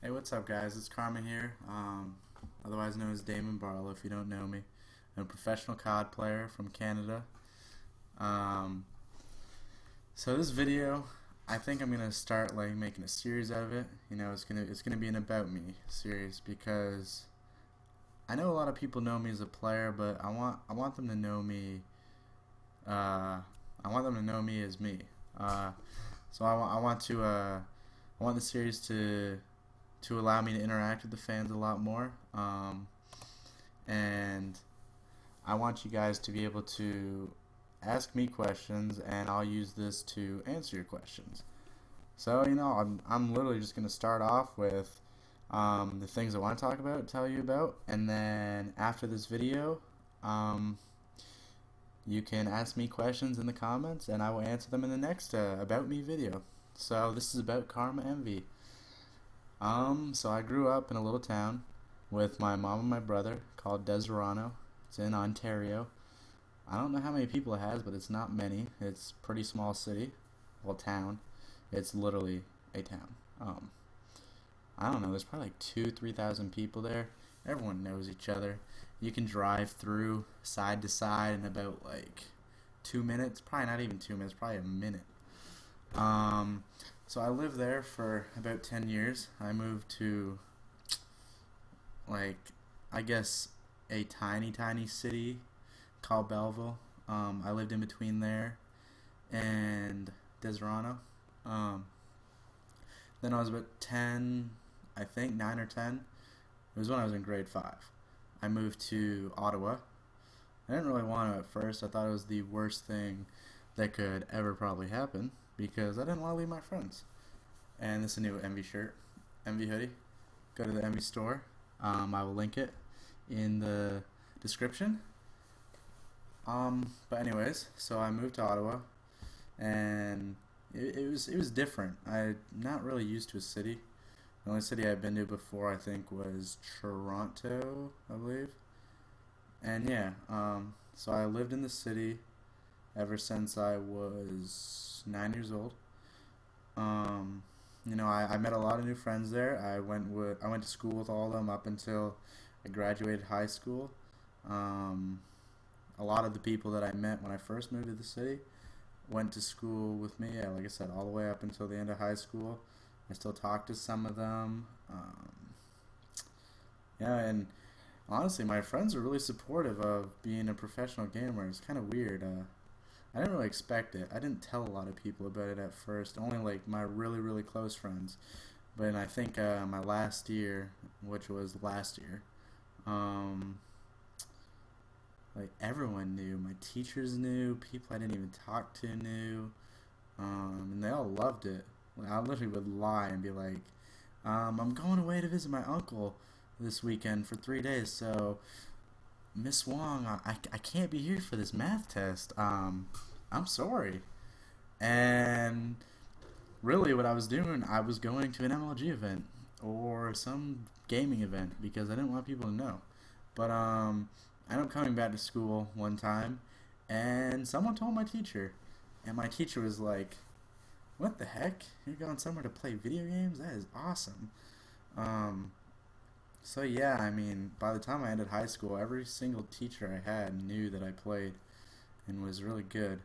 Hey, what's up, guys? It's Karma here, otherwise known as Damon Barlow if you don't know me. I'm a professional COD player from Canada. Um, so this video, I think I'm gonna start like making a series out of it. You know, it's gonna be an about me series because I know a lot of people know me as a player, but I want them to know me. I want them to know me as me. So I want the series to allow me to interact with the fans a lot more. And I want you guys to be able to ask me questions, and I'll use this to answer your questions. So, you know, I'm literally just going to start off with the things I want to talk about, tell you about, and then after this video, you can ask me questions in the comments, and I will answer them in the next About Me video. So, this is about Karma Envy. So I grew up in a little town with my mom and my brother called Deserano. It's in Ontario. I don't know how many people it has, but it's not many. It's a pretty small city, well, town. It's literally a town. I don't know, there's probably like 3,000 people there. Everyone knows each other. You can drive through side to side in about like 2 minutes. Probably not even 2 minutes, probably a minute. So I lived there for about 10 years. I moved to, like, I guess a tiny city called Belleville. I lived in between there and Deserano. Then I was about 10, I think 9 or 10. It was when I was in grade 5. I moved to Ottawa. I didn't really want to at first. I thought it was the worst thing that could ever probably happen because I didn't want to leave my friends. And this is a new Envy shirt, Envy hoodie. Go to the Envy store. I will link it in the description. But anyways, so I moved to Ottawa, and it was different. I'm not really used to a city. The only city I've been to before, I think, was Toronto, I believe. And yeah, so I lived in the city ever since I was 9 years old. You know, I met a lot of new friends there. I went to school with all of them up until I graduated high school. A lot of the people that I met when I first moved to the city went to school with me, like I said, all the way up until the end of high school. I still talk to some of them. Yeah, and honestly, my friends are really supportive of being a professional gamer. It's kind of weird. I didn't really expect it. I didn't tell a lot of people about it at first, only like my really close friends. But I think my last year, which was last year, like everyone knew. My teachers knew, people I didn't even talk to knew, and they all loved it. Like, I literally would lie and be like, I'm going away to visit my uncle this weekend for 3 days, so Miss Wong, I can't be here for this math test. I'm sorry. And really what I was doing, I was going to an MLG event or some gaming event because I didn't want people to know. But I ended up coming back to school one time, and someone told my teacher. And my teacher was like, what the heck? You're going somewhere to play video games? That is awesome. So yeah, I mean, by the time I ended high school, every single teacher I had knew that I played and was really good.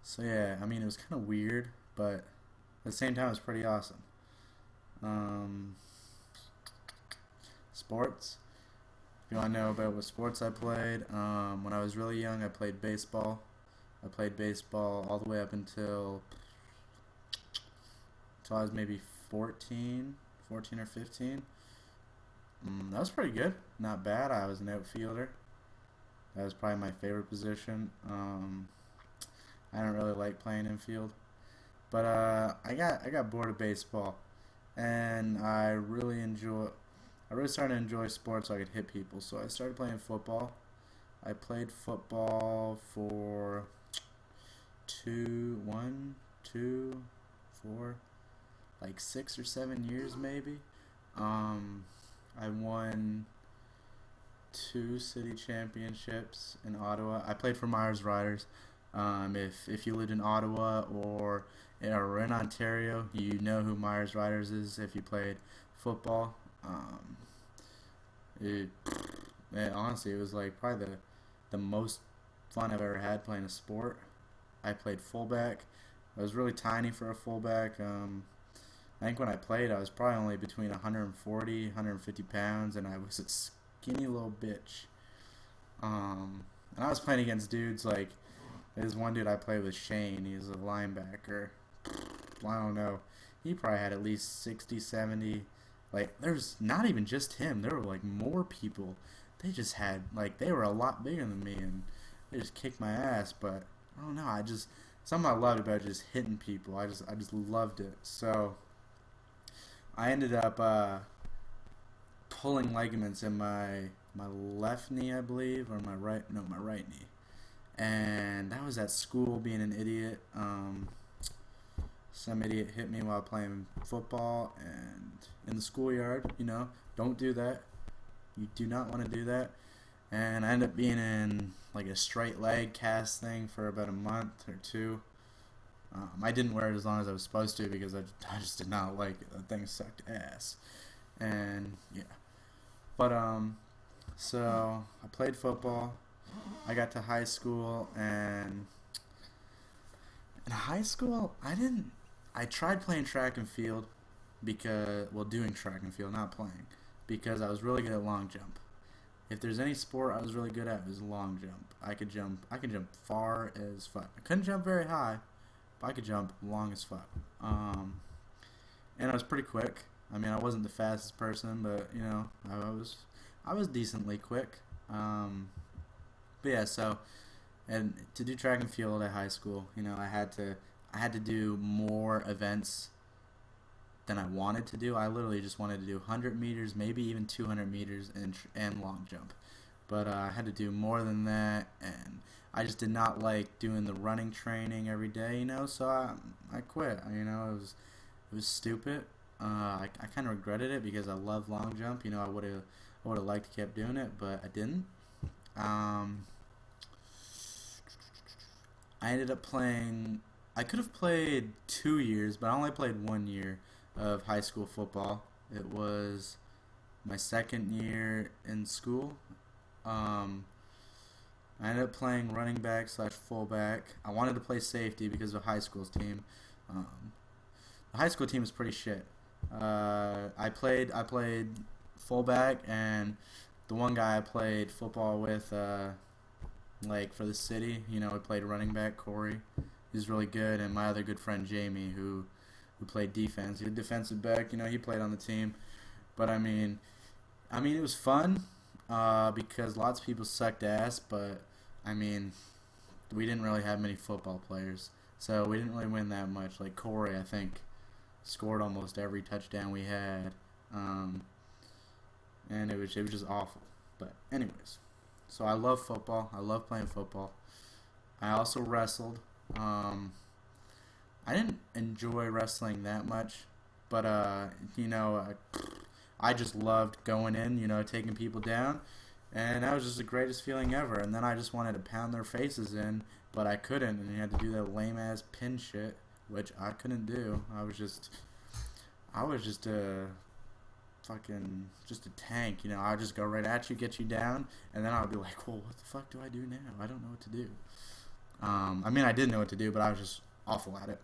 So yeah, I mean, it was kind of weird, but at the same time, it was pretty awesome. Sports. If you want to know about what sports I played, when I was really young, I played baseball. I played baseball all the way up until I was maybe 14 or 15. That was pretty good. Not bad. I was an outfielder. That was probably my favorite position. I don't really like playing infield, but I got bored of baseball, and I really started to enjoy sports so I could hit people. So I started playing football. I played football for 6 or 7 years maybe. I won 2 city championships in Ottawa. I played for Myers Riders. If you lived in Ottawa or in Ontario, you know who Myers Riders is if you played football. It, Honestly, it was like probably the most fun I've ever had playing a sport. I played fullback. I was really tiny for a fullback. I think when I played, I was probably only between 140, 150 pounds, and I was a skinny little bitch. And I was playing against dudes like there's one dude I played with, Shane. He's a linebacker. I don't know. He probably had at least 60, 70. Like, there's not even just him. There were, like, more people. They just had, like, they were a lot bigger than me, and they just kicked my ass. But, I don't know. Something I loved about just hitting people. I just loved it. So, I ended up pulling ligaments in my left knee, I believe, or my right knee. And that was at school being an idiot. Some idiot hit me while playing football and in the schoolyard. Don't do that. You do not want to do that. And I ended up being in like a straight leg cast thing for about a month or two. I didn't wear it as long as I was supposed to because I just did not like it. That thing sucked ass. And yeah. But so I played football. I got to high school, and in high school I tried playing track and field doing track and field, not playing, because I was really good at long jump. If there's any sport I was really good at, it was long jump. I could jump far as fuck. I couldn't jump very high, but I could jump long as fuck. And I was pretty quick. I mean, I wasn't the fastest person, but I was decently quick. But yeah, so, and to do track and field at high school, I had to do more events than I wanted to do. I literally just wanted to do 100 meters, maybe even 200 meters, and long jump. But I had to do more than that, and I just did not like doing the running training every day, so I quit. It was stupid. I kind of regretted it because I love long jump. I would have liked to kept doing it, but I didn't. I ended up playing. I could have played 2 years, but I only played 1 year of high school football. It was my second year in school. I ended up playing running back / fullback. I wanted to play safety because of high school's team. The high school team was pretty shit. I played fullback, and the one guy I played football with, like for the city, we played running back, Corey. He was really good, and my other good friend Jamie, who played defense. He was defensive back. He played on the team. But I mean, it was fun because lots of people sucked ass. But I mean, we didn't really have many football players, so we didn't really win that much. Like Corey, I think, scored almost every touchdown we had, and it was just awful. But anyways, so I love football. I love playing football. I also wrestled. I didn't enjoy wrestling that much, but I just loved going in, taking people down, and that was just the greatest feeling ever. And then I just wanted to pound their faces in, but I couldn't, and you had to do that lame ass pin shit, which I couldn't do. I was just a tank, I'd just go right at you, get you down, and then I'd be like, well, what the fuck do I do now? I don't know what to do. I did know what to do, but I was just awful at it.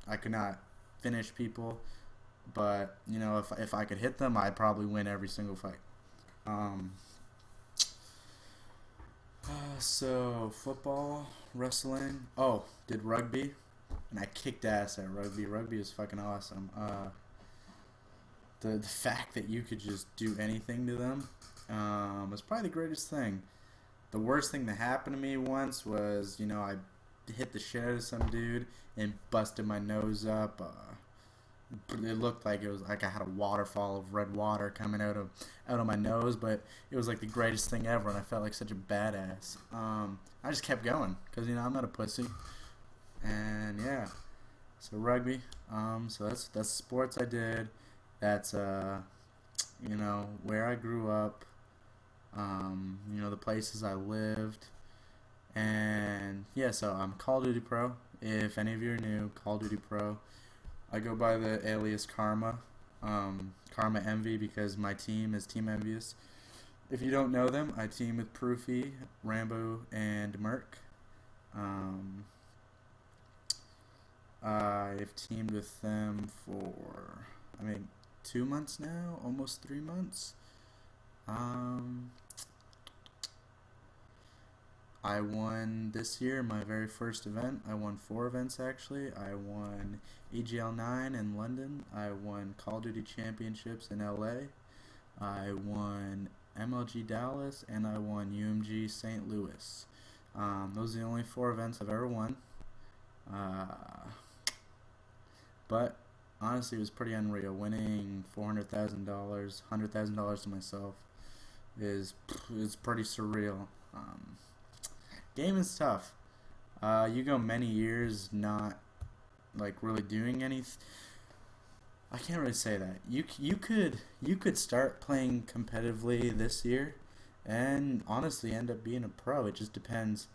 I could not finish people, but, if I could hit them, I'd probably win every single fight. So, football, wrestling, did rugby, and I kicked ass at rugby. Rugby is fucking awesome. The fact that you could just do anything to them was probably the greatest thing. The worst thing that happened to me once was, I hit the shit out of some dude and busted my nose up. It looked like I had a waterfall of red water coming out of my nose, but it was like the greatest thing ever, and I felt like such a badass. I just kept going because I'm not a pussy, and yeah. So rugby. So that's sports I did. That's where I grew up. The places I lived, And yeah, so I'm Call of Duty Pro. If any of you are new, Call of Duty Pro. I go by the alias Karma, Karma Envy, because my team is Team Envious. If you don't know them, I team with Proofy, Rambo, and Merc. Um, I've teamed with them for, 2 months now, almost 3 months. I won this year my very first event. I won 4 events actually. I won EGL 9 in London. I won Call of Duty Championships in LA. I won MLG Dallas, and I won UMG St. Louis. Those are the only 4 events I've ever won. But honestly, it was pretty unreal. Winning $400,000, $100,000 to myself is pretty surreal. Game is tough. You go many years not like really doing anything. I can't really say that. You could start playing competitively this year, and honestly end up being a pro. It just depends.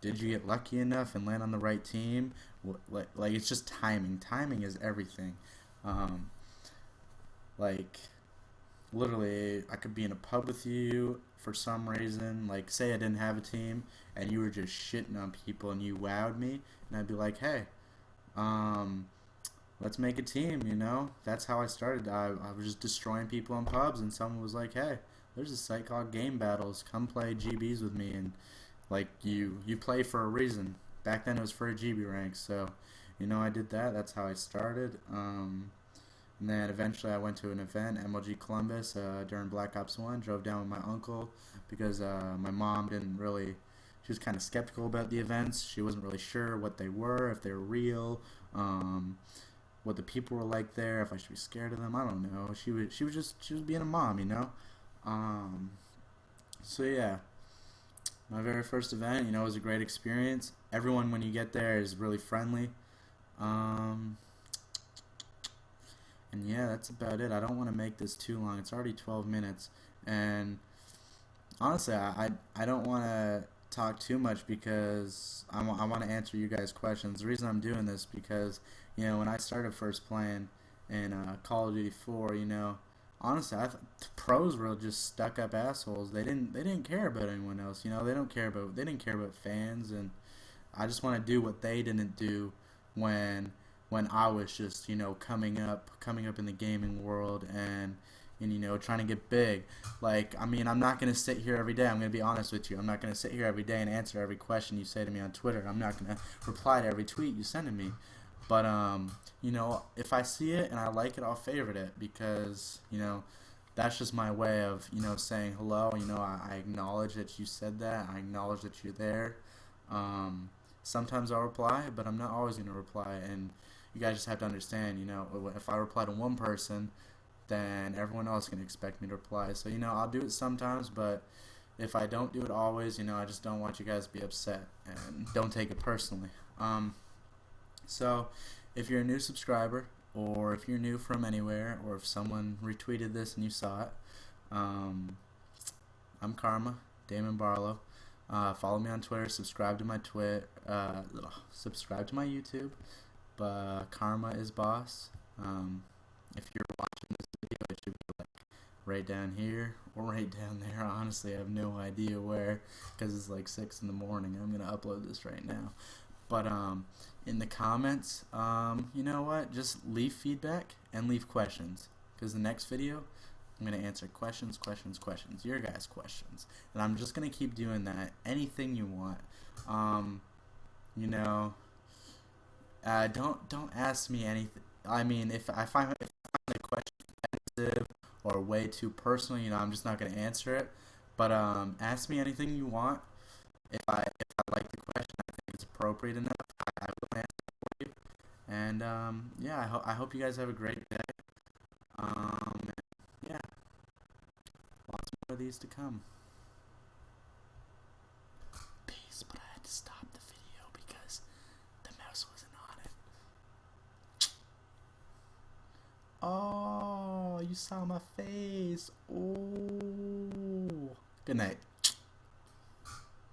Did you get lucky enough and land on the right team? Like it's just timing. Timing is everything. Like literally, I could be in a pub with you for some reason. Like say I didn't have a team and you were just shitting on people and you wowed me, and I'd be like, hey, let's make a team. That's how I started. I was just destroying people in pubs, and someone was like, hey, there's a site called Game Battles, come play GBs with me. And like you play for a reason. Back then it was for a GB rank, so I did that. That's how I started. And then eventually I went to an event, MLG Columbus, during Black Ops 1. Drove down with my uncle because my mom didn't really, she was kind of skeptical about the events. She wasn't really sure what they were, if they were real, what the people were like there, if I should be scared of them. I don't know. She was being a mom, So yeah, my very first event, was a great experience. Everyone when you get there is really friendly. And yeah, that's about it. I don't want to make this too long. It's already 12 minutes. And honestly, I don't want to talk too much because I want to answer you guys' questions. The reason I'm doing this because, when I started first playing in Call of Duty 4, honestly, the pros were just stuck-up assholes. They didn't care about anyone else. They didn't care about fans, and I just want to do what they didn't do when I was just coming up in the gaming world and trying to get big. I'm not gonna sit here every day. I'm gonna be honest with you. I'm not gonna sit here every day and answer every question you say to me on Twitter. I'm not gonna reply to every tweet you send to me. But if I see it and I like it, I'll favorite it because that's just my way of saying hello. I acknowledge that you said that. I acknowledge that you're there. Sometimes I'll reply, but I'm not always gonna reply. And you guys just have to understand, if I reply to one person, then everyone else can expect me to reply. So, I'll do it sometimes, but if I don't do it always, I just don't want you guys to be upset, and don't take it personally. So, if you're a new subscriber, or if you're new from anywhere, or if someone retweeted this and you saw it, I'm Karma, Damon Barlow. Follow me on Twitter, subscribe to my subscribe to my YouTube. But Karma is boss. If you're watching this video, it should be like right down here or right down there. Honestly, I have no idea where because it's like 6 in the morning. I'm gonna upload this right now. But in the comments, you know what? Just leave feedback and leave questions because the next video I'm gonna answer questions, your guys' questions, and I'm just gonna keep doing that. Anything you want, don't ask me anything. If I find the question offensive or way too personal, I'm just not gonna answer it. But ask me anything you want. If I like the question, I think it's appropriate enough, I will answer it for you. And yeah, I hope you guys have a great day. Yeah, lots more of these to come. Peace, but I had to stop the video because the mouse wasn't on it. Oh, you saw my face. Oh. Good night.